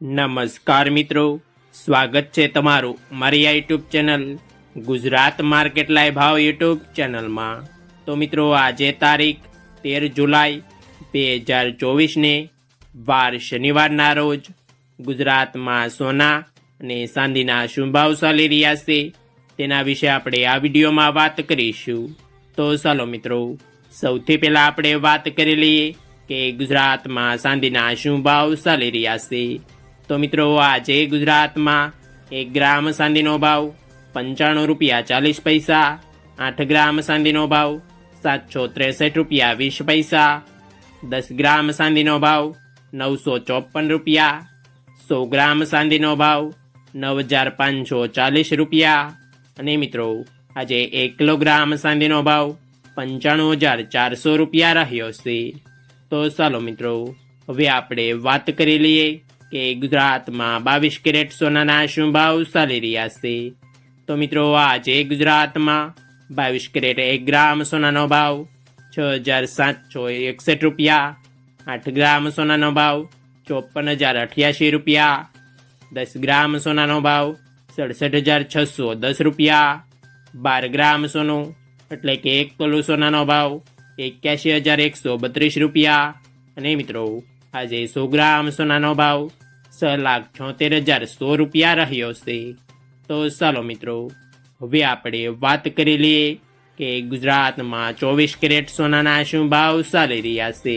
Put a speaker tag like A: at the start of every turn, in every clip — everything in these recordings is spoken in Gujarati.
A: નમસ્કાર મિત્રો, સ્વાગત છે તમારું મારી આ YouTube channel Gujarat market live ભાવ યુટ્યુબ ચેનલમાં। તો મિત્રો આજે તારીખ 13 જુલાઈ 2024ને વાર શનિવારના રોજ ગુજરાતમાં સોના અને ચાંદીના શું ભાવ ચાલી રહ્યા છે તેના વિશે આપણે આ વિડીયોમાં વાત કરીશું। તો ચાલો મિત્રો, સૌથી પહેલાં આપણે વાત કરી લઈએ કે ગુજરાતમાં ચાંદીના શું ભાવ ચાલી રહ્યા છે। તો મિત્રો આજે ગુજરાતમાં 1 ગ્રામ ચાંદીનો ભાવ 95 રૂપિયા 40 પૈસા, 8 ગ્રામ ચાંદીનો ભાવ 763 રૂપિયા 20 પૈસા, 10 ગ્રામ ચાંદીનો ભાવ 954 રૂપિયા, 100 ગ્રામ ચાંદીનો ભાવ 9540 રૂપિયા અને મિત્રો આજે 1 કિલોગ્રામ ચાંદીનો ભાવ 95400 રૂપિયા રહ્યો છે। તો ચાલો મિત્રો, હવે આપણે વાત કરી લઈએ કે ગુજરાતમાં 22 કેરેટ સોનાના શું ભાવ ચાલી રહ્યા છે। તો મિત્રો આજે ગુજરાતમાં 22 કેરેટ 1 ગ્રામ સોનાનો ભાવ 6761 રૂપિયા, 8 ગ્રામ સોનાનો ભાવ 54088 રૂપિયા, 10 ગ્રામ સોનાનો ભાવ 67610 રૂપિયા, 12 ગ્રામ સોનું એટલે કે 1 તોલું સોનાનો ભાવ 81132 રૂપિયા અને મિત્રો આજે 100 ગ્રામ સોનાનો ભાવ 6,78,100 રૂપિયા રહ્યો છે। તો ચાલો મિત્રો, હવે આપણે વાત કરી લઈએ કે ગુજરાતમાં 24 કેરેટ સોનાના શું ભાવ ચાલી રહ્યા છે।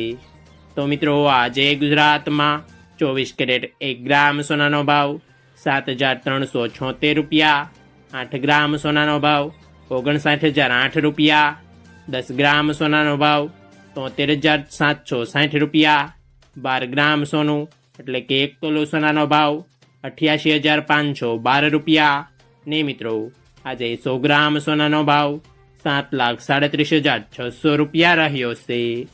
A: તો મિત્રો આજે ગુજરાતમાં 24 કેરેટ 1 ગ્રામ સોનાનો ભાવ 7,376 રૂપિયા, 8 ગ્રામ સોનાનો ભાવ 59,008 રૂપિયા, 10 ગ્રામ સોનાનો ભાવ 73,760 રૂપિયા, 12 ગ્રામ સોનું એટલે કે 1 તોલું સોનાનો ભાવ 88,512 રૂપિયા ને મિત્રો આજે 100 ગ્રામ સોનાનો ભાવ 7,37,600 રૂપિયા રહ્યો છે।